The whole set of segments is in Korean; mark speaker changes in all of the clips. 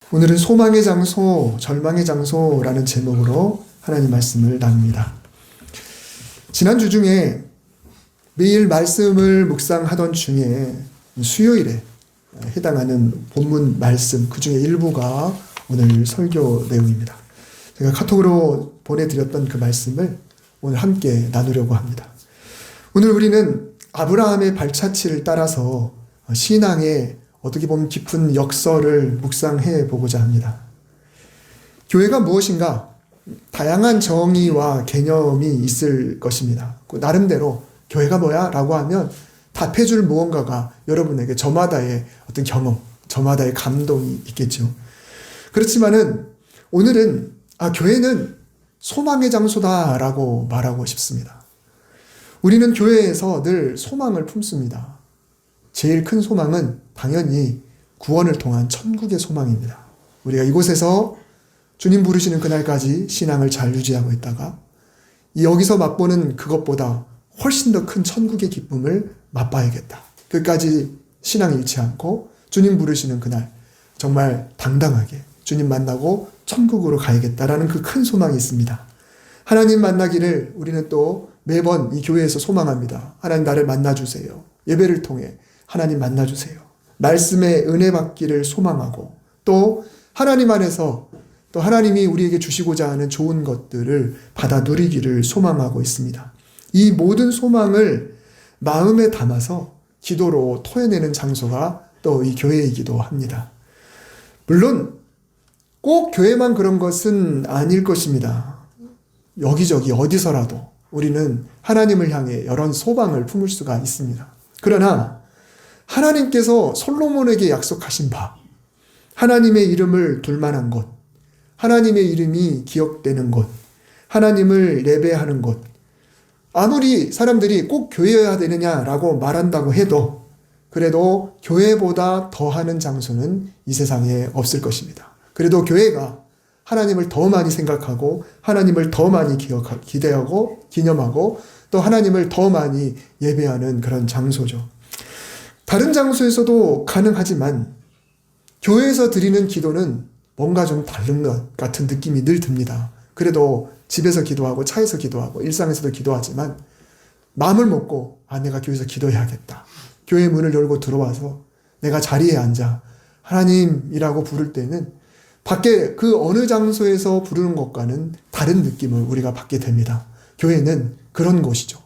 Speaker 1: 오늘은 소망의 장소, 절망의 장소라는 제목으로 하나님 말씀을 나눕니다. 지난주 중에 매일 말씀을 묵상하던 중에 수요일에 해당하는 본문 말씀, 그 중에 일부가 오늘 설교 내용입니다. 제가 카톡으로 보내드렸던 그 말씀을 오늘 함께 나누려고 합니다. 오늘 우리는 아브라함의 발자취를 따라서 신앙의 어떻게 보면 깊은 역설을 묵상해 보고자 합니다. 교회가 무엇인가? 다양한 정의와 개념이 있을 것입니다. 나름대로 교회가 뭐야? 라고 하면 답해줄 무언가가 여러분에게 저마다의 어떤 경험, 저마다의 감동이 있겠죠. 그렇지만은 오늘은 교회는 소망의 장소다라고 말하고 싶습니다. 우리는 교회에서 늘 소망을 품습니다. 제일 큰 소망은 당연히 구원을 통한 천국의 소망입니다. 우리가 이곳에서 주님 부르시는 그날까지 신앙을 잘 유지하고 있다가 여기서 맛보는 그것보다 훨씬 더 큰 천국의 기쁨을 맛봐야겠다. 끝까지 신앙 잃지 않고 주님 부르시는 그날 정말 당당하게 주님 만나고 천국으로 가야겠다라는 그 큰 소망이 있습니다. 하나님 만나기를 우리는 또 매번 이 교회에서 소망합니다. 하나님 나를 만나주세요. 예배를 통해 하나님 만나주세요. 말씀의 은혜 받기를 소망하고 또 하나님 안에서 또 하나님이 우리에게 주시고자 하는 좋은 것들을 받아 누리기를 소망하고 있습니다. 이 모든 소망을 마음에 담아서 기도로 토해내는 장소가 또 이 교회이기도 합니다. 물론 꼭 교회만 그런 것은 아닐 것입니다. 여기저기 어디서라도 우리는 하나님을 향해 여러 소망을 품을 수가 있습니다. 그러나 하나님께서 솔로몬에게 약속하신 바, 하나님의 이름을 둘 만한 곳, 하나님의 이름이 기억되는 곳, 하나님을 예배하는 곳, 아무리 사람들이 꼭 교회여야 되느냐라고 말한다고 해도 그래도 교회보다 더하는 장소는 이 세상에 없을 것입니다. 그래도 교회가 하나님을 더 많이 생각하고 하나님을 더 많이 기대하고 기념하고 또 하나님을 더 많이 예배하는 그런 장소죠. 다른 장소에서도 가능하지만 교회에서 드리는 기도는 뭔가 좀 다른 것 같은 느낌이 늘 듭니다. 그래도 집에서 기도하고 차에서 기도하고 일상에서도 기도하지만 마음을 먹고 내가 교회에서 기도해야겠다. 교회 문을 열고 들어와서 내가 자리에 앉아 하나님이라고 부를 때는 밖에 그 어느 장소에서 부르는 것과는 다른 느낌을 우리가 받게 됩니다. 교회는 그런 곳이죠.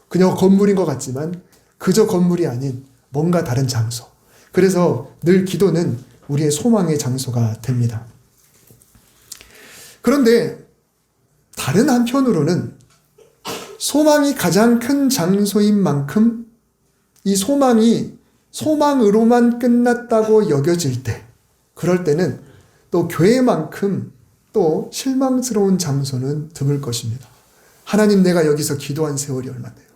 Speaker 1: 그냥 건물인 것 같지만 그저 건물이 아닌 뭔가 다른 장소. 그래서 늘 기도는 우리의 소망의 장소가 됩니다. 그런데 다른 한편으로는 소망이 가장 큰 장소인 만큼 이 소망이 소망으로만 끝났다고 여겨질 때, 그럴 때는 또 교회만큼 또 실망스러운 장소는 드물 것입니다. 하나님, 내가 여기서 기도한 세월이 얼마나 돼요?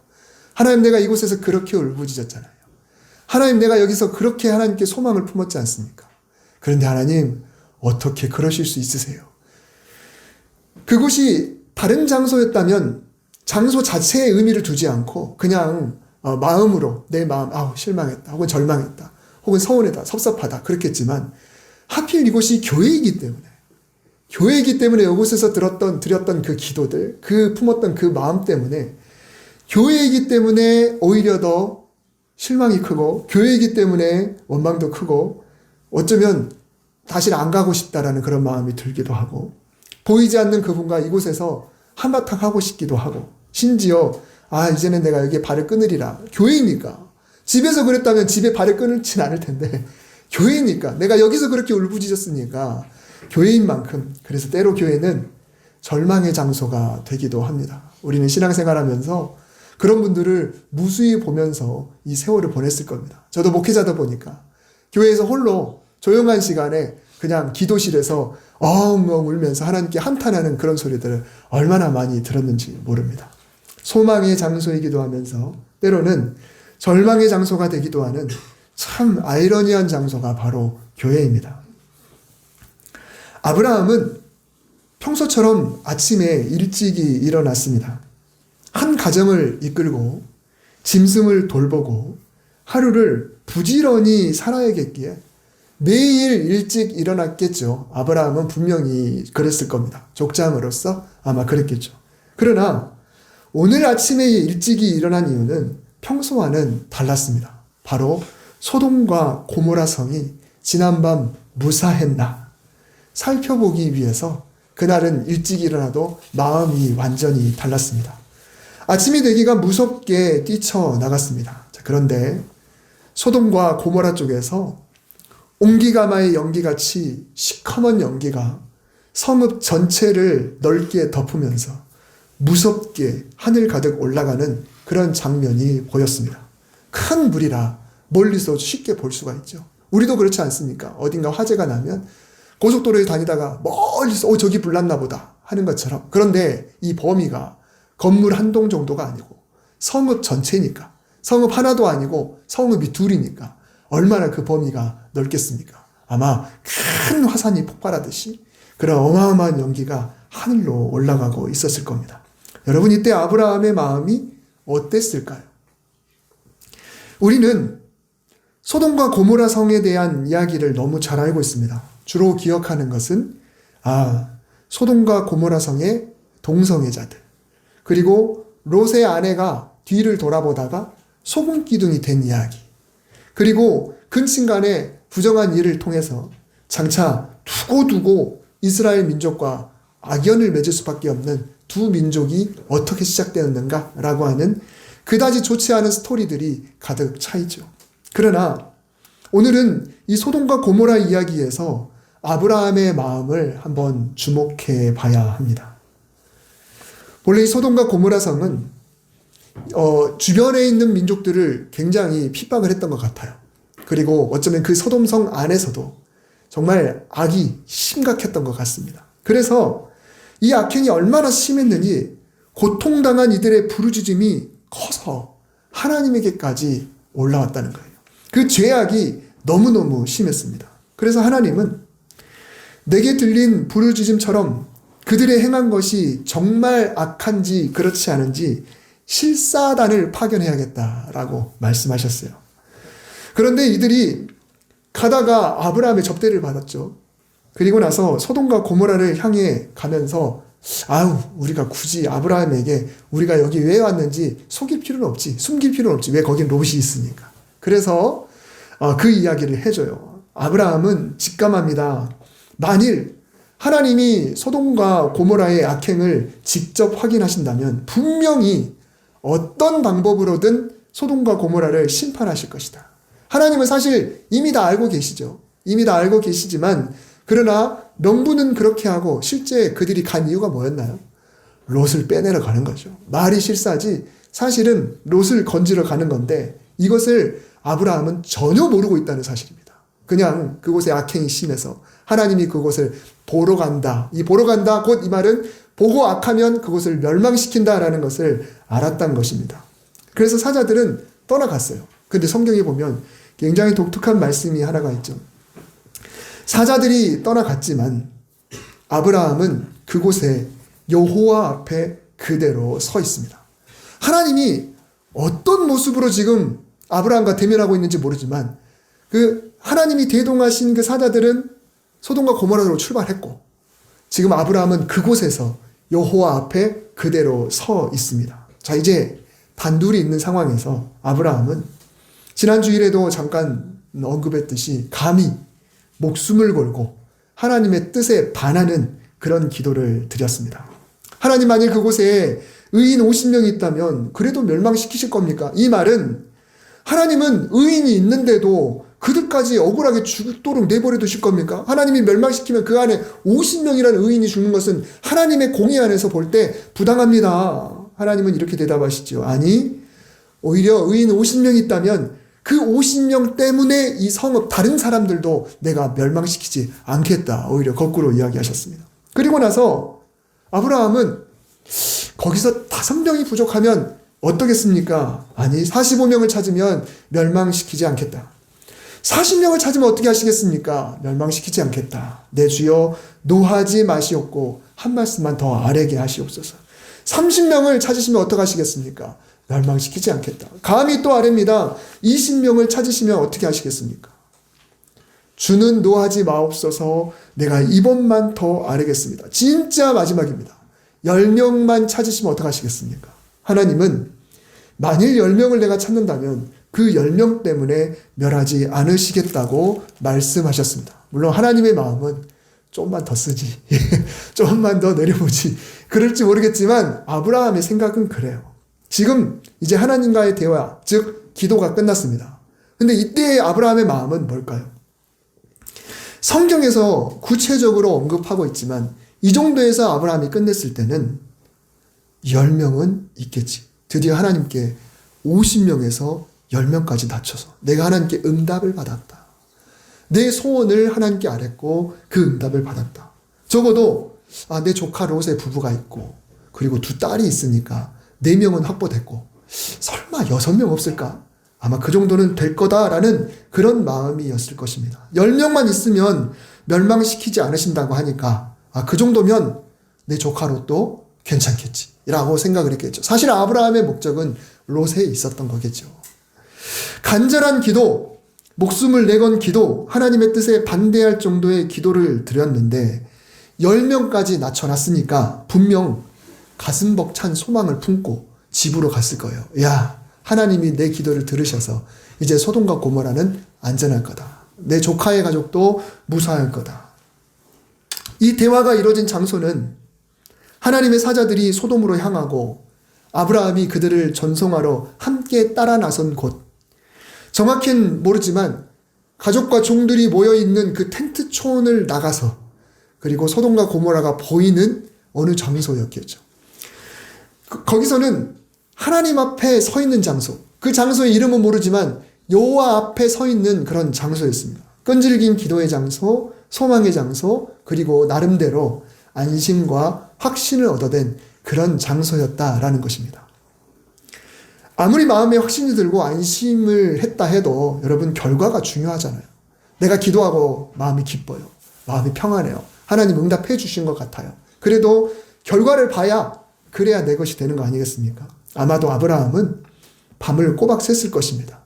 Speaker 1: 하나님, 내가 이곳에서 그렇게 울부짖었잖아요. 하나님, 내가 여기서 그렇게 하나님께 소망을 품었지 않습니까? 그런데 하나님, 어떻게 그러실 수 있으세요? 그곳이 다른 장소였다면 장소 자체에 의미를 두지 않고 그냥 마음으로 내 마음, 실망했다, 혹은 절망했다, 혹은 서운하다, 섭섭하다 그렇겠지만 하필 이곳이 교회이기 때문에 이곳에서 드렸던 그 기도들, 그 품었던 그 마음 때문에 교회이기 때문에 오히려 더 실망이 크고 교회이기 때문에 원망도 크고 어쩌면 다시 안 가고 싶다라는 그런 마음이 들기도 하고 보이지 않는 그분과 이곳에서 한바탕 하고 싶기도 하고 심지어 이제는 내가 여기에 발을 끊으리라. 교회이니까. 집에서 그랬다면 집에 발을 끊을진 않을 텐데 교회니까 내가 여기서 그렇게 울부짖었으니까 교회인 만큼 그래서 때로 교회는 절망의 장소가 되기도 합니다. 우리는 신앙생활하면서 그런 분들을 무수히 보면서 이 세월을 보냈을 겁니다. 저도 목회자다 보니까 교회에서 홀로 조용한 시간에 그냥 기도실에서 엉엉 울면서 하나님께 한탄하는 그런 소리들을 얼마나 많이 들었는지 모릅니다. 소망의 장소이기도 하면서 때로는 절망의 장소가 되기도 하는 참 아이러니한 장소가 바로 교회입니다. 아브라함은 평소처럼 아침에 일찍이 일어났습니다. 한 가정을 이끌고 짐승을 돌보고 하루를 부지런히 살아야겠기에 매일 일찍 일어났겠죠. 아브라함은 분명히 그랬을 겁니다. 족장으로서 아마 그랬겠죠. 그러나 오늘 아침에 일찍이 일어난 이유는 평소와는 달랐습니다. 바로 소돔과 고모라 성이 지난밤 무사했나 살펴보기 위해서 그날은 일찍 일어나도 마음이 완전히 달랐습니다. 아침이 되기가 무섭게 뛰쳐나갔습니다. 그런데 소돔과 고모라 쪽에서 옹기가마의 연기같이 시커먼 연기가 성읍 전체를 넓게 덮으면서 무섭게 하늘 가득 올라가는 그런 장면이 보였습니다. 큰 불이라 멀리서 쉽게 볼 수가 있죠. 우리도 그렇지 않습니까? 어딘가 화재가 나면 고속도로에 다니다가 멀리서 저기 불났나 보다 하는 것처럼. 그런데 이 범위가 건물 한 동 정도가 아니고 성읍 전체니까, 성읍 하나도 아니고 성읍이 둘이니까 얼마나 그 범위가 넓겠습니까? 아마 큰 화산이 폭발하듯이 그런 어마어마한 연기가 하늘로 올라가고 있었을 겁니다. 여러분, 이때 아브라함의 마음이 어땠을까요? 우리는 소돔과 고모라 성에 대한 이야기를 너무 잘 알고 있습니다. 주로 기억하는 것은 소돔과 고모라 성의 동성애자들, 그리고 롯의 아내가 뒤를 돌아보다가 소금 기둥이 된 이야기, 그리고 근친간의 부정한 일을 통해서 장차 두고두고 이스라엘 민족과 악연을 맺을 수밖에 없는 두 민족이 어떻게 시작되었는가라고 하는 그다지 좋지 않은 스토리들이 가득 차 있죠. 그러나 오늘은 이 소돔과 고모라 이야기에서 아브라함의 마음을 한번 주목해 봐야 합니다. 원래 이 소돔과 고모라 성은 주변에 있는 민족들을 굉장히 핍박을 했던 것 같아요. 그리고 어쩌면 그 소돔성 안에서도 정말 악이 심각했던 것 같습니다. 그래서 이 악행이 얼마나 심했는지 고통당한 이들의 부르짖음이 커서 하나님에게까지 올라왔다는 거예요. 그 죄악이 너무너무 심했습니다. 그래서 하나님은 내게 들린 부르짖음처럼 그들의 행한 것이 정말 악한지 그렇지 않은지 실사단을 파견해야겠다라고 말씀하셨어요. 그런데 이들이 가다가 아브라함의 접대를 받았죠. 그리고 나서 소돔과 고모라를 향해 가면서 우리가 굳이 아브라함에게 우리가 여기 왜 왔는지 속일 필요는 없지, 숨길 필요는 없지, 왜 거긴 롯이 있으니까. 그래서 그 이야기를 해줘요. 아브라함은 직감합니다. 만일 하나님이 소돔과 고모라의 악행을 직접 확인하신다면 분명히 어떤 방법으로든 소돔과 고모라를 심판하실 것이다. 하나님은 사실 이미 다 알고 계시죠. 이미 다 알고 계시지만 그러나 명분은 그렇게 하고 실제 그들이 간 이유가 뭐였나요? 롯을 빼내러 가는 거죠. 말이 실사지 사실은 롯을 건지러 가는 건데 이것을 아브라함은 전혀 모르고 있다는 사실입니다. 그냥 그곳에 악행이 심해서 하나님이 그곳을 보러 간다. 이 보러 간다 곧 이 말은 보고 악하면 그곳을 멸망시킨다라는 것을 알았던 것입니다. 그래서 사자들은 떠나갔어요. 근데 성경에 보면 굉장히 독특한 말씀이 하나가 있죠. 사자들이 떠나갔지만 아브라함은 그곳에 여호와 앞에 그대로 서 있습니다. 하나님이 어떤 모습으로 지금 아브라함과 대면하고 있는지 모르지만 그 하나님이 대동하신 그 사자들은 소돔과 고모라로 출발했고 지금 아브라함은 그곳에서 여호와 앞에 그대로 서 있습니다. 자, 이제 단둘이 있는 상황에서 아브라함은 지난 주일에도 잠깐 언급했듯이 감히 목숨을 걸고 하나님의 뜻에 반하는 그런 기도를 드렸습니다. 하나님, 만일 그곳에 의인 50명이 있다면 그래도 멸망시키실 겁니까? 이 말은 하나님은 의인이 있는데도 그들까지 억울하게 죽도록 내버려 두실 겁니까? 하나님이 멸망시키면 그 안에 50명이라는 의인이 죽는 것은 하나님의 공의 안에서 볼 때 부당합니다. 하나님은 이렇게 대답하시죠. 아니, 오히려 의인 50명이 있다면 그 50명 때문에 이 성읍 다른 사람들도 내가 멸망시키지 않겠다. 오히려 거꾸로 이야기하셨습니다. 그리고 나서 아브라함은 거기서 5명이 부족하면 어떻겠습니까? 아니, 45명을 찾으면 멸망시키지 않겠다. 40명을 찾으면 어떻게 하시겠습니까? 멸망시키지 않겠다. 내 주여 노하지 마시옵고 한 말씀만 더 아뢰게 하시옵소서. 30명을 찾으시면 어떻게 하시겠습니까? 멸망시키지 않겠다. 감히 또 아뢰입니다. 20명을 찾으시면 어떻게 하시겠습니까? 주는 노하지 마옵소서. 내가 이번만 더 아뢰겠습니다. 진짜 마지막입니다. 10명만 찾으시면 어떡하시겠습니까? 하나님은 만일 10명을 내가 찾는다면 그 10명 때문에 멸하지 않으시겠다고 말씀하셨습니다. 물론 하나님의 마음은 조금만 더 쓰지. 조금만 더 내려보지. 그럴지 모르겠지만 아브라함의 생각은 그래요. 지금 이제 하나님과의 대화, 즉 기도가 끝났습니다. 근데 이때의 아브라함의 마음은 뭘까요? 성경에서 구체적으로 언급하고 있지만 이 정도에서 아브라함이 끝냈을 때는 10명은 있겠지. 드디어 하나님께 50명에서 10명까지 낮춰서 내가 하나님께 응답을 받았다. 내 소원을 하나님께 아뢰고 그 응답을 받았다. 적어도 내 조카 롯의 부부가 있고 그리고 2딸이 있으니까 4명은 확보됐고 설마 6명 없을까? 아마 그 정도는 될 거다라는 그런 마음이었을 것입니다. 10명만 있으면 멸망시키지 않으신다고 하니까 그 정도면 내 조카 롯도 괜찮겠지 라고 생각을 했겠죠. 사실 아브라함의 목적은 롯에 있었던 거겠죠. 간절한 기도, 목숨을 내건 기도, 하나님의 뜻에 반대할 정도의 기도를 드렸는데 10명까지 낮춰놨으니까 분명 가슴 벅찬 소망을 품고 집으로 갔을 거예요. 야, 하나님이 내 기도를 들으셔서 이제 소돔과 고모라는 안전할 거다. 내 조카의 가족도 무사할 거다. 이 대화가 이루어진 장소는 하나님의 사자들이 소돔으로 향하고 아브라함이 그들을 전송하러 함께 따라 나선 곳. 정확히는 모르지만 가족과 종들이 모여있는 그 텐트촌을 나가서 그리고 소돔과 고모라가 보이는 어느 장소였겠죠. 거기서는 하나님 앞에 서 있는 장소, 그 장소의 이름은 모르지만 여호와 앞에 서 있는 그런 장소였습니다. 끈질긴 기도의 장소, 소망의 장소, 그리고 나름대로 안심과 확신을 얻어낸 그런 장소였다라는 것입니다. 아무리 마음에 확신이 들고 안심을 했다 해도 여러분 결과가 중요하잖아요. 내가 기도하고 마음이 기뻐요. 마음이 평안해요. 하나님 응답해 주신 것 같아요. 그래도 결과를 봐야 그래야 내 것이 되는 거 아니겠습니까? 아마도 아브라함은 밤을 꼬박 샜을 것입니다.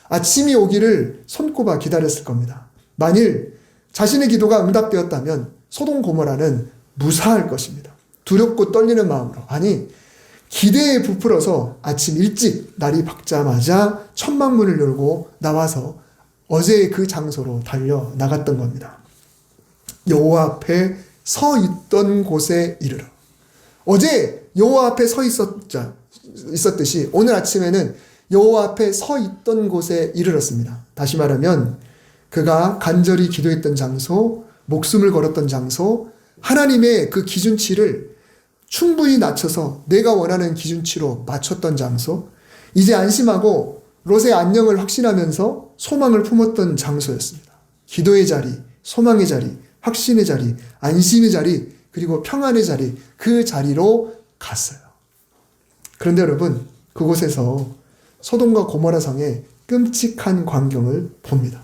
Speaker 1: 아침이 오기를 손꼽아 기다렸을 겁니다. 만일 자신의 기도가 응답되었다면 소돔 고모라는 무사할 것입니다. 두렵고 떨리는 마음으로, 아니 기대에 부풀어서 아침 일찍 날이 밝자마자 천막문을 열고 나와서 어제의 그 장소로 달려 나갔던 겁니다. 여호와 앞에 서 있던 곳에 이르러. 어제 여호와 앞에 서 있었듯이 오늘 아침에는 여호와 앞에 서 있던 곳에 이르렀습니다. 다시 말하면 그가 간절히 기도했던 장소, 목숨을 걸었던 장소, 하나님의 그 기준치를 충분히 낮춰서 내가 원하는 기준치로 맞췄던 장소, 이제 안심하고 롯의 안녕을 확신하면서 소망을 품었던 장소였습니다. 기도의 자리, 소망의 자리, 확신의 자리, 안심의 자리, 그리고 평안의 자리, 그 자리로 갔어요. 그런데 여러분, 그곳에서 소돔과 고모라 성의 끔찍한 광경을 봅니다.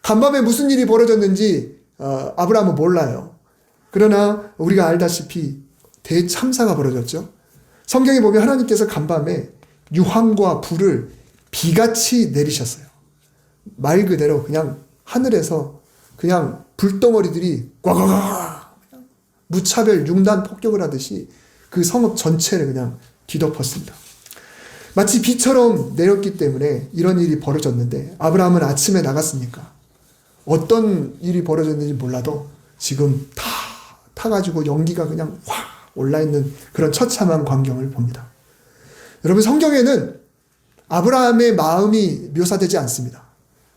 Speaker 1: 간밤에 무슨 일이 벌어졌는지 아브라함은 몰라요. 그러나 우리가 알다시피 대참사가 벌어졌죠. 성경에 보면 하나님께서 간밤에 유황과 불을 비같이 내리셨어요. 말 그대로 그냥 하늘에서 그냥 불덩어리들이 꽉꽉 무차별 융단 폭격을 하듯이 그 성읍 전체를 그냥 뒤덮었습니다. 마치 비처럼 내렸기 때문에 이런 일이 벌어졌는데 아브라함은 아침에 나갔으니까 어떤 일이 벌어졌는지 몰라도 지금 다 타가지고 연기가 그냥 확 올라있는 그런 처참한 광경을 봅니다. 여러분, 성경에는 아브라함의 마음이 묘사되지 않습니다.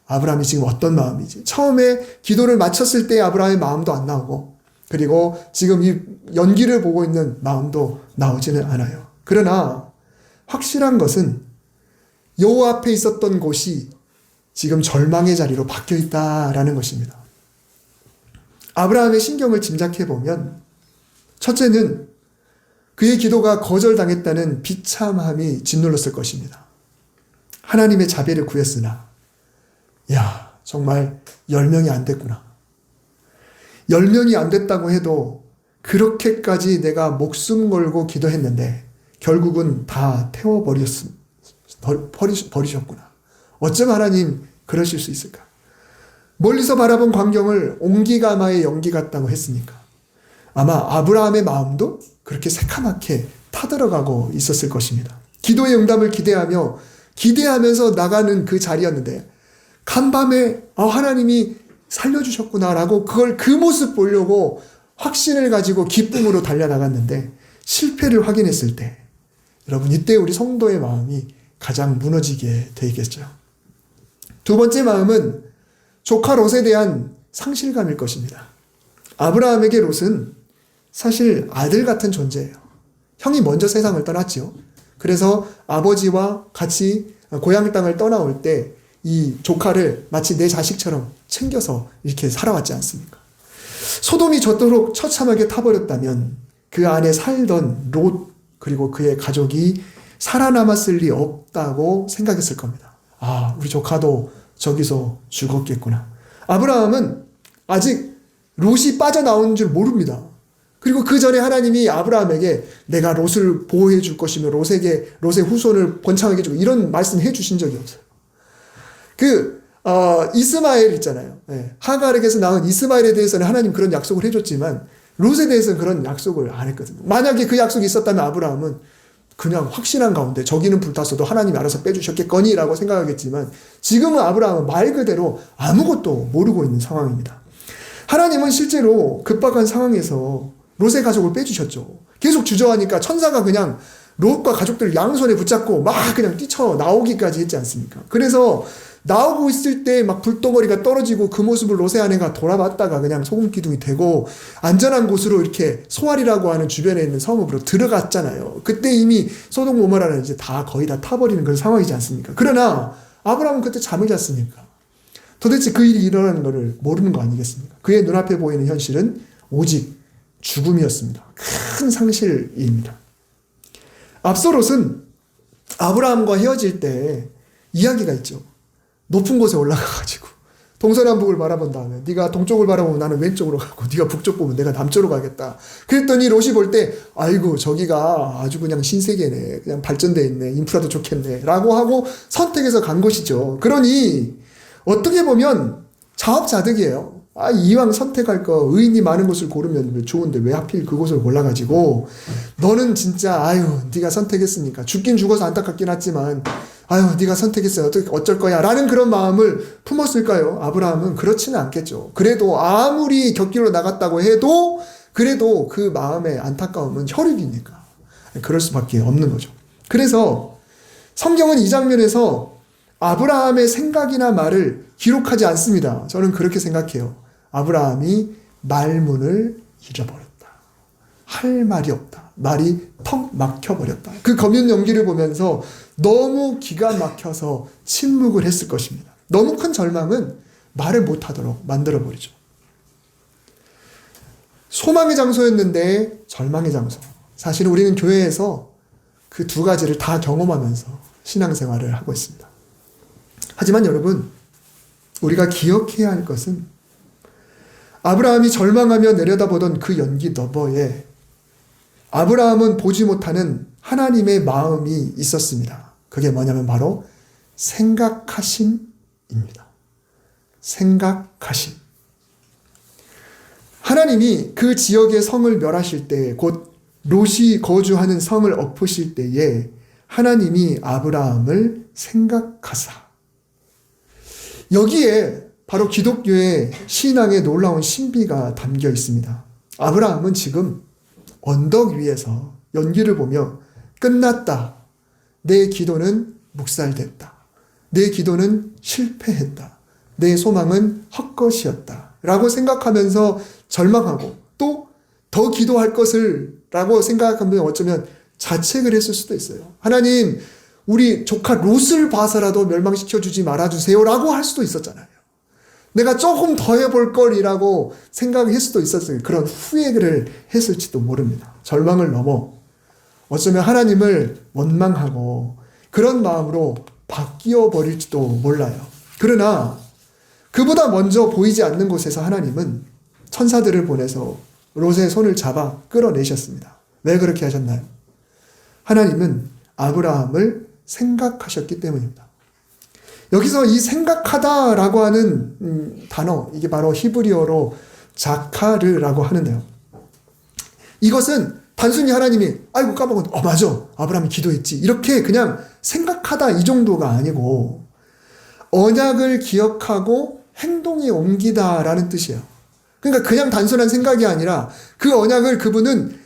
Speaker 1: 아브라함이 지금 어떤 마음이지? 처음에 기도를 마쳤을 때 아브라함의 마음도 안 나오고 그리고 지금 이 연기를 보고 있는 마음도 나오지는 않아요. 그러나 확실한 것은 여호와 앞에 있었던 곳이 지금 절망의 자리로 바뀌어 있다라는 것입니다. 아브라함의 심경을 짐작해 보면 첫째는 그의 기도가 거절당했다는 비참함이 짓눌렀을 것입니다. 하나님의 자비를 구했으나 야, 정말 10명이 안 됐구나. 10명이 안 됐다고 해도 그렇게까지 내가 목숨 걸고 기도했는데 결국은 다 버리셨구나. 어쩜 하나님 그러실 수 있을까? 멀리서 바라본 광경을 옹기가마의 연기 같다고 했으니까 아마 아브라함의 마음도 그렇게 새카맣게 타들어가고 있었을 것입니다. 기도의 응답을 기대하면서 나가는 그 자리였는데 간밤에 하나님이 살려주셨구나라고 그 모습 보려고 확신을 가지고 기쁨으로 달려나갔는데 실패를 확인했을 때 여러분 이때 우리 성도의 마음이 가장 무너지게 되겠죠. 두 번째 마음은 조카 롯에 대한 상실감일 것입니다. 아브라함에게 롯은 사실 아들 같은 존재예요. 형이 먼저 세상을 떠났지요. 그래서 아버지와 같이 고향 땅을 떠나올 때 이 조카를 마치 내 자식처럼 챙겨서 이렇게 살아왔지 않습니까? 소돔이 저토록 처참하게 타버렸다면 그 안에 살던 롯 그리고 그의 가족이 살아남았을 리 없다고 생각했을 겁니다. 우리 조카도 저기서 죽었겠구나. 아브라함은 아직 롯이 빠져나온 줄 모릅니다. 그리고 그 전에 하나님이 아브라함에게 내가 롯을 보호해 줄 것이며 롯의 후손을 번창하게 해주고 이런 말씀 해주신 적이 없어요. 이스마엘 있잖아요. 하갈에게서 낳은 이스마엘에 대해서는 하나님 그런 약속을 해줬지만 롯에 대해서는 그런 약속을 안 했거든요. 만약에 그 약속이 있었다면 아브라함은 그냥 확신한 가운데 저기는 불탔어도 하나님이 알아서 빼주셨겠거니라고 생각하겠지만 지금은 아브라함은 말 그대로 아무것도 모르고 있는 상황입니다. 하나님은 실제로 급박한 상황에서 롯의 가족을 빼주셨죠. 계속 주저하니까 천사가 그냥 롯과 가족들을 양손에 붙잡고 막 그냥 뛰쳐나오기까지 했지 않습니까? 그래서 나오고 있을 때 막 불덩어리가 떨어지고 그 모습을 롯의 아내가 돌아봤다가 그냥 소금 기둥이 되고 안전한 곳으로 이렇게 소알이라고 하는 주변에 있는 성읍으로 들어갔잖아요. 그때 이미 소돔 고모라는 이제 거의 다 타버리는 그런 상황이지 않습니까? 그러나 아브라함은 그때 잠을 잤으니까 도대체 그 일이 일어나는 것을 모르는 거 아니겠습니까? 그의 눈앞에 보이는 현실은 오직 죽음이었습니다. 큰 상실입니다. 앞서 롯은 아브라함과 헤어질 때 이야기가 있죠. 높은 곳에 올라가가지고 동서남북을 바라본 다음에 네가 동쪽을 바라보면 나는 왼쪽으로 가고 네가 북쪽 보면 내가 남쪽으로 가겠다. 그랬더니 롯이 볼 때 아이고 저기가 아주 그냥 신세계네. 그냥 발전돼 있네. 인프라도 좋겠네. 라고 하고 선택해서 간 것이죠. 그러니 어떻게 보면 자업자득이에요. 이왕 선택할 거 의인이 많은 곳을 고르면 좋은데 왜 하필 그곳을 골라가지고 너는 진짜 네가 선택했으니까 죽긴 죽어서 안타깝긴 하지만 네가 선택했어요. 어쩔 거야 라는 그런 마음을 품었을까요? 아브라함은 그렇지는 않겠죠. 그래도 아무리 곁길로 나갔다고 해도 그래도 그 마음의 안타까움은 혈육이니까 그럴 수밖에 없는 거죠. 그래서 성경은 이 장면에서 아브라함의 생각이나 말을 기록하지 않습니다. 저는 그렇게 생각해요. 아브라함이 말문을 잃어버렸다. 할 말이 없다. 말이 턱 막혀버렸다. 그 검연 연기를 보면서 너무 기가 막혀서 침묵을 했을 것입니다. 너무 큰 절망은 말을 못하도록 만들어버리죠. 소망의 장소였는데 절망의 장소. 사실 우리는 교회에서 그 두 가지를 다 경험하면서 신앙생활을 하고 있습니다. 하지만 여러분, 우리가 기억해야 할 것은 아브라함이 절망하며 내려다보던 그 연기 너머에 아브라함은 보지 못하는 하나님의 마음이 있었습니다. 그게 뭐냐면 바로 생각하심입니다. 생각하심. 하나님이 그 지역의 성을 멸하실 때, 곧 롯이 거주하는 성을 엎으실 때에 하나님이 아브라함을 생각하사. 여기에 바로 기독교의 신앙의 놀라운 신비가 담겨 있습니다. 아브라함은 지금 언덕 위에서 연기를 보며 끝났다. 내 기도는 묵살됐다. 내 기도는 실패했다. 내 소망은 헛것이었다. 라고 생각하면서 절망하고 또 더 기도할 것을 라고 생각하면 어쩌면 자책을 했을 수도 있어요. 하나님, 우리 조카 롯을 봐서라도 멸망시켜주지 말아주세요. 라고 할 수도 있었잖아요. 내가 조금 더 해볼 걸이라고 생각할 수도 있었어요. 그런 후회를 했을지도 모릅니다. 절망을 넘어 어쩌면 하나님을 원망하고 그런 마음으로 바뀌어 버릴지도 몰라요. 그러나 그보다 먼저 보이지 않는 곳에서 하나님은 천사들을 보내서 롯의 손을 잡아 끌어내셨습니다. 왜 그렇게 하셨나요? 하나님은 아브라함을 생각하셨기 때문입니다. 여기서 이 생각하다라고 하는 단어, 이게 바로 히브리어로 자카르라고 하는데요. 이것은 단순히 하나님이 아이고 까먹었, 맞아, 아브라함이 기도했지, 이렇게 그냥 생각하다 이 정도가 아니고 언약을 기억하고 행동에 옮기다라는 뜻이에요. 그러니까 그냥 단순한 생각이 아니라 그 언약을 그분은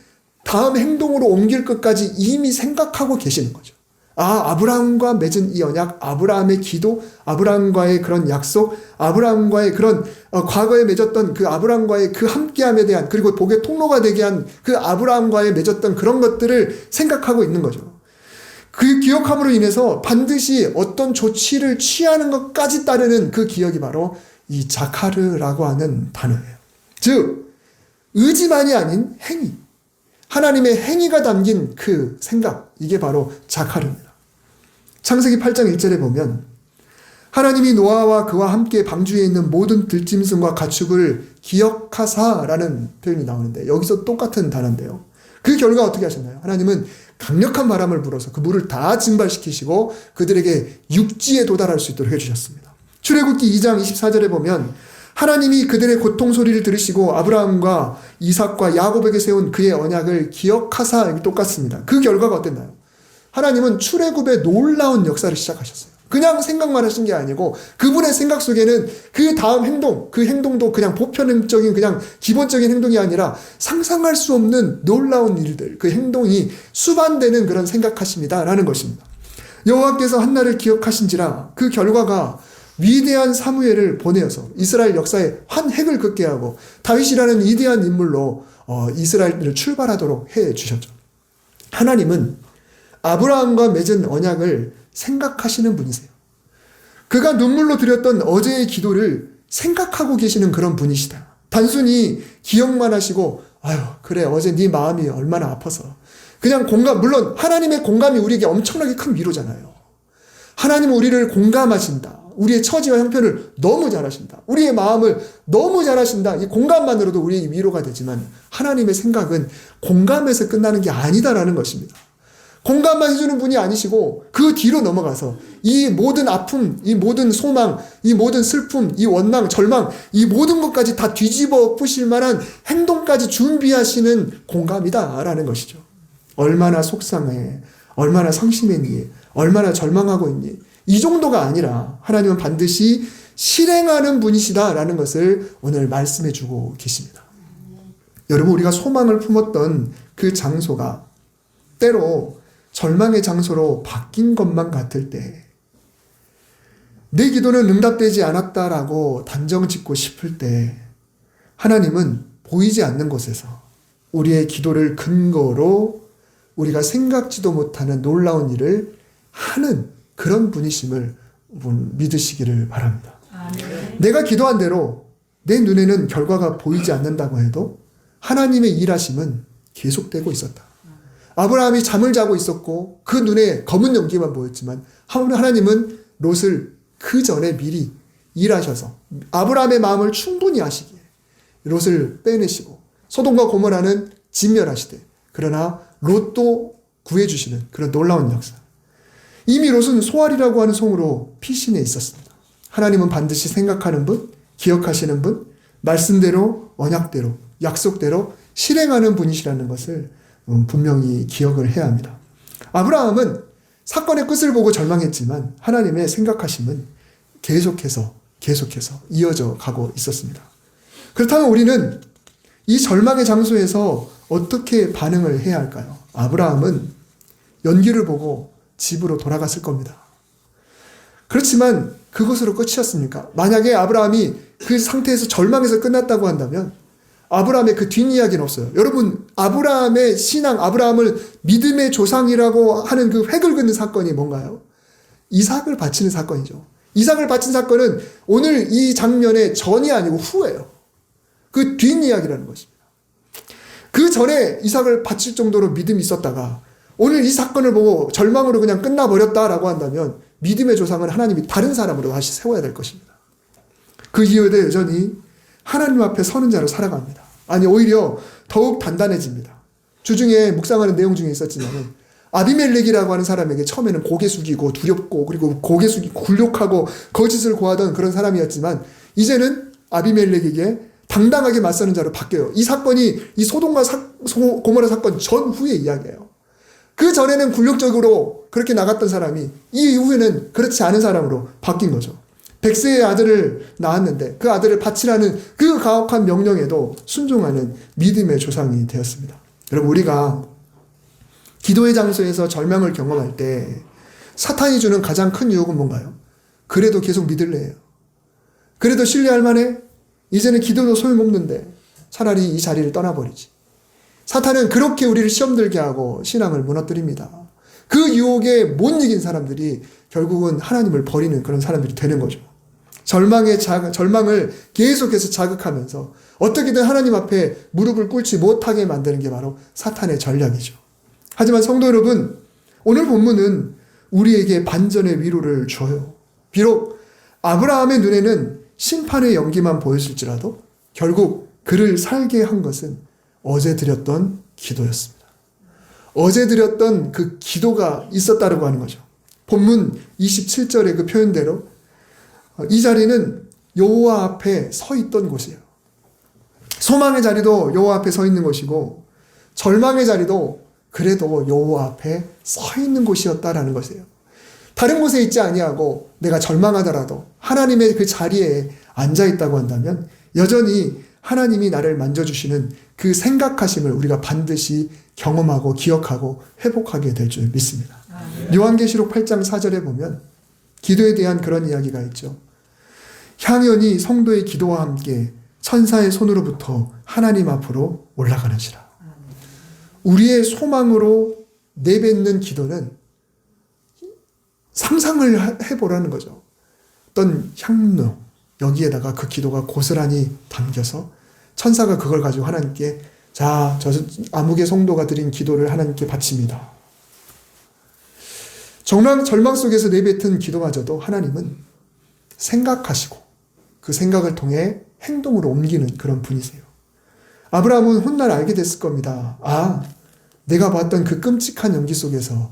Speaker 1: 다음 행동으로 옮길 것까지 이미 생각하고 계시는 거죠. 아브라함과 맺은 이 언약, 아브라함의 기도, 아브라함과의 그런 약속, 아브라함과의 그런 과거에 맺었던 그 아브라함과의 그 함께함에 대한, 그리고 복의 통로가 되게 한 그 아브라함과의 맺었던 그런 것들을 생각하고 있는 거죠. 그 기억함으로 인해서 반드시 어떤 조치를 취하는 것까지 따르는 그 기억이 바로 이 자카르라고 하는 단어예요. 즉 의지만이 아닌 행위, 하나님의 행위가 담긴 그 생각, 이게 바로 자카르입니다. 창세기 8장 1절에 보면 하나님이 노아와 그와 함께 방주에 있는 모든 들짐승과 가축을 기억하사라는 표현이 나오는데, 여기서 똑같은 단어인데요. 그 결과 어떻게 하셨나요? 하나님은 강력한 바람을 불어서 그 물을 다 증발시키시고 그들에게 육지에 도달할 수 있도록 해주셨습니다. 출애굽기 2장 24절에 보면 하나님이 그들의 고통 소리를 들으시고 아브라함과 이삭과 야곱에게 세운 그의 언약을 기억하사, 똑같습니다. 그 결과가 어땠나요? 하나님은 출애굽의 놀라운 역사를 시작하셨어요. 그냥 생각만 하신 게 아니고 그분의 생각 속에는 그 다음 행동, 그 행동도 그냥 보편적인 그냥 기본적인 행동이 아니라 상상할 수 없는 놀라운 일들, 그 행동이 수반되는 그런 생각하십니다라는 것입니다. 여호와께서 한날을 기억하신지라, 그 결과가 위대한 사무엘을 보내어서 이스라엘 역사에 환획을 긋게 하고 다윗이라는 위대한 인물로 이스라엘을 출발하도록 해 주셨죠. 하나님은 아브라함과 맺은 언약을 생각하시는 분이세요. 그가 눈물로 드렸던 어제의 기도를 생각하고 계시는 그런 분이시다. 단순히 기억만 하시고 아유 그래 어제 네 마음이 얼마나 아파서 그냥 공감, 물론 하나님의 공감이 우리에게 엄청나게 큰 위로잖아요. 하나님은 우리를 공감하신다. 우리의 처지와 형편을 너무 잘 아신다. 우리의 마음을 너무 잘 아신다. 이 공감만으로도 우리에게 위로가 되지만 하나님의 생각은 공감에서 끝나는 게 아니다라는 것입니다. 공감만 해주는 분이 아니시고 그 뒤로 넘어가서 이 모든 아픔, 이 모든 소망, 이 모든 슬픔, 이 원망, 절망, 이 모든 것까지 다 뒤집어 엎으실 만한 행동까지 준비하시는 공감이다라는 것이죠. 얼마나 속상해, 얼마나 상심했니, 얼마나 절망하고 있니, 이 정도가 아니라 하나님은 반드시 실행하는 분이시다라는 것을 오늘 말씀해 주고 계십니다. 여러분, 우리가 소망을 품었던 그 장소가 때로 절망의 장소로 바뀐 것만 같을 때, 내 기도는 응답되지 않았다라고 단정 짓고 싶을 때, 하나님은 보이지 않는 곳에서 우리의 기도를 근거로 우리가 생각지도 못하는 놀라운 일을 하는 그런 분이심을 믿으시기를 바랍니다. 아멘. 내가 기도한 대로 내 눈에는 결과가 보이지 않는다고 해도 하나님의 일하심은 계속되고 있었다. 아브라함이 잠을 자고 있었고 그 눈에 검은 연기만 보였지만 하나님은 롯을 그 전에 미리 일하셔서 아브라함의 마음을 충분히 아시기에 롯을 빼내시고 소돔과 고모라는 진멸하시되, 그러나 롯도 구해주시는 그런 놀라운 역사. 이미 롯은 소알이라고 하는 송으로 피신해 있었습니다. 하나님은 반드시 생각하는 분, 기억하시는 분, 말씀대로, 언약대로, 약속대로 실행하는 분이시라는 것을 분명히 기억을 해야 합니다. 아브라함은 사건의 끝을 보고 절망했지만 하나님의 생각하심은 계속해서 이어져 가고 있었습니다. 그렇다면 우리는 이 절망의 장소에서 어떻게 반응을 해야 할까요? 아브라함은 연기를 보고 집으로 돌아갔을 겁니다. 그렇지만 그것으로 끝이었습니까? 만약에 아브라함이 그 상태에서 절망에서 끝났다고 한다면 아브라함의 그 뒷이야기는 없어요. 여러분, 아브라함의 신앙, 아브라함을 믿음의 조상이라고 하는 그 획을 긋는 사건이 뭔가요? 이삭을 바치는 사건이죠. 이삭을 바친 사건은 오늘 이 장면의 전이 아니고 후예요. 그 뒷이야기라는 것입니다. 그 전에 이삭을 바칠 정도로 믿음이 있었다가 오늘 이 사건을 보고 절망으로 그냥 끝나버렸다라고 한다면 믿음의 조상은 하나님이 다른 사람으로 다시 세워야 될 것입니다. 그 이후에도 여전히 하나님 앞에 서는 자로 살아갑니다. 아니, 오히려 더욱 단단해집니다. 주중에 묵상하는 내용 중에 있었지만 아비멜렉이라고 하는 사람에게 처음에는 고개 숙이고 두렵고 그리고 고개 숙이고 굴욕하고 거짓을 고하던 그런 사람이었지만 이제는 아비멜렉에게 당당하게 맞서는 자로 바뀌어요. 이 사건이 이 소돔과 고모라 사건 전후의 이야기예요. 그 전에는 굴욕적으로 그렇게 나갔던 사람이 이 이후에는 그렇지 않은 사람으로 바뀐 거죠. 100세의 아들을 낳았는데 그 아들을 바치라는 그 가혹한 명령에도 순종하는 믿음의 조상이 되었습니다. 여러분, 우리가 기도의 장소에서 절망을 경험할 때 사탄이 주는 가장 큰 유혹은 뭔가요? 그래도 계속 믿을래요. 그래도 신뢰할 만해? 이제는 기도도 소용없는데 차라리 이 자리를 떠나버리지. 사탄은 그렇게 우리를 시험 들게 하고 신앙을 무너뜨립니다. 그 유혹에 못 이긴 사람들이 결국은 하나님을 버리는 그런 사람들이 되는 거죠. 절망을 계속해서 자극하면서 어떻게든 하나님 앞에 무릎을 꿇지 못하게 만드는 게 바로 사탄의 전략이죠. 하지만 성도 여러분, 오늘 본문은 우리에게 반전의 위로를 줘요. 비록 아브라함의 눈에는 심판의 연기만 보였을지라도 결국 그를 살게 한 것은 어제 드렸던 기도였습니다. 어제 드렸던 그 기도가 있었다고 하는 거죠. 본문 27절의 그 표현대로 이 자리는 여호와 앞에 서 있던 곳이에요. 소망의 자리도 여호와 앞에 서 있는 곳이고 절망의 자리도 그래도 여호와 앞에 서 있는 곳이었다라는 것이에요. 다른 곳에 있지 아니하고 내가 절망하더라도 하나님의 그 자리에 앉아 있다고 한다면 여전히 하나님이 나를 만져주시는 그 생각하심을 우리가 반드시 경험하고 기억하고 회복하게 될 줄 믿습니다. 요한계시록 8장 4절에 보면 기도에 대한 그런 이야기가 있죠. 향연이 성도의 기도와 함께 천사의 손으로부터 하나님 앞으로 올라가는지라. 우리의 소망으로 내뱉는 기도는 상상을 해보라는 거죠. 어떤 향로, 여기에다가 그 기도가 고스란히 담겨서 천사가 그걸 가지고 하나님께 자, 저 아무개 성도가 드린 기도를 하나님께 바칩니다. 절망 속에서 내뱉은 기도마저도 하나님은 생각하시고 그 생각을 통해 행동으로 옮기는 그런 분이세요. 아브라함은 훗날 알게 됐을 겁니다. 아, 내가 봤던 그 끔찍한 연기 속에서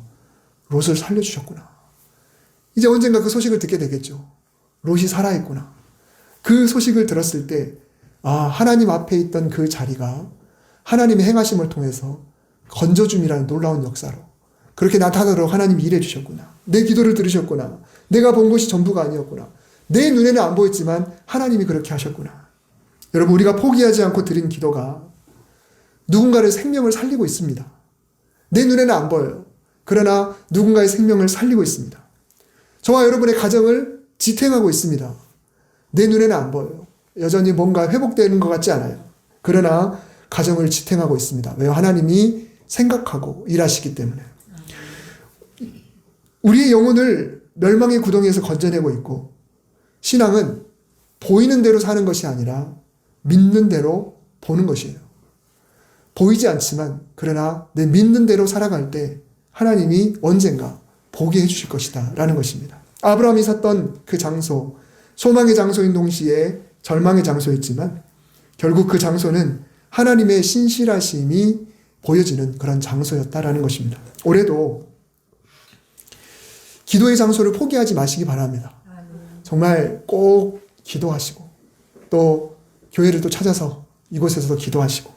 Speaker 1: 롯을 살려주셨구나. 이제 언젠가 그 소식을 듣게 되겠죠. 롯이 살아있구나. 그 소식을 들었을 때 아, 하나님 앞에 있던 그 자리가 하나님의 행하심을 통해서 건져줌이라는 놀라운 역사로 그렇게 나타나도록 하나님이 일해 주셨구나. 내 기도를 들으셨구나. 내가 본 것이 전부가 아니었구나. 내 눈에는 안 보였지만 하나님이 그렇게 하셨구나. 여러분, 우리가 포기하지 않고 드린 기도가 누군가의 생명을 살리고 있습니다. 내 눈에는 안 보여요. 그러나 누군가의 생명을 살리고 있습니다. 저와 여러분의 가정을 지탱하고 있습니다. 내 눈에는 안 보여요. 여전히 뭔가 회복되는 것 같지 않아요. 그러나 가정을 지탱하고 있습니다. 왜요? 하나님이 생각하고 일하시기 때문에. 우리의 영혼을 멸망의 구덩이에서 건져내고 있고 신앙은 보이는 대로 사는 것이 아니라 믿는 대로 보는 것이에요. 보이지 않지만 그러나 내 믿는 대로 살아갈 때 하나님이 언젠가 보게 해주실 것이다 라는 것입니다. 아브라함이 섰던 그 장소, 소망의 장소인 동시에 절망의 장소였지만 결국 그 장소는 하나님의 신실하심이 보여지는 그런 장소였다라는 것입니다. 올해도 기도의 장소를 포기하지 마시기 바랍니다. 정말 꼭 기도하시고 또 교회를 또 찾아서 이곳에서도 기도하시고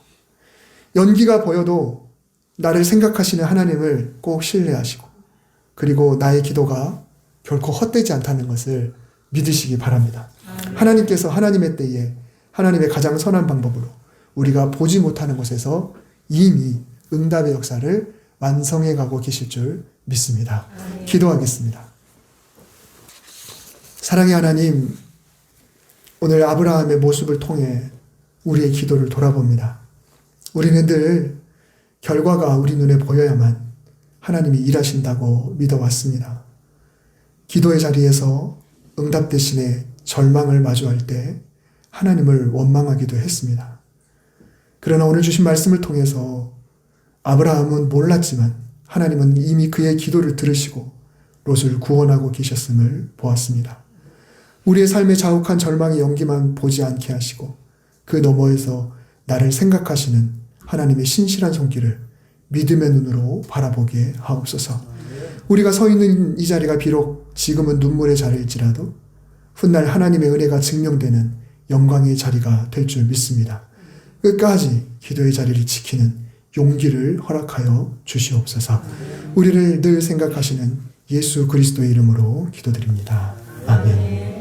Speaker 1: 연기가 보여도 나를 생각하시는 하나님을 꼭 신뢰하시고 그리고 나의 기도가 결코 헛되지 않다는 것을 믿으시기 바랍니다. 하나님께서 하나님의 때에 하나님의 가장 선한 방법으로 우리가 보지 못하는 곳에서 이미 응답의 역사를 완성해 가고 계실 줄 믿습니다. 기도하겠습니다. 사랑의 하나님, 오늘 아브라함의 모습을 통해 우리의 기도를 돌아봅니다. 우리는 늘 결과가 우리 눈에 보여야만 하나님이 일하신다고 믿어왔습니다. 기도의 자리에서 응답 대신에 절망을 마주할 때 하나님을 원망하기도 했습니다. 그러나 오늘 주신 말씀을 통해서 아브라함은 몰랐지만 하나님은 이미 그의 기도를 들으시고 롯을 구원하고 계셨음을 보았습니다. 우리의 삶의 자욱한 절망의 연기만 보지 않게 하시고 그 너머에서 나를 생각하시는 하나님의 신실한 손길을 믿음의 눈으로 바라보게 하옵소서. 우리가 서 있는 이 자리가 비록 지금은 눈물의 자리일지라도 훗날 하나님의 은혜가 증명되는 영광의 자리가 될 줄 믿습니다. 끝까지 기도의 자리를 지키는 용기를 허락하여 주시옵소서. 우리를 늘 생각하시는 예수 그리스도의 이름으로 기도드립니다. 아멘.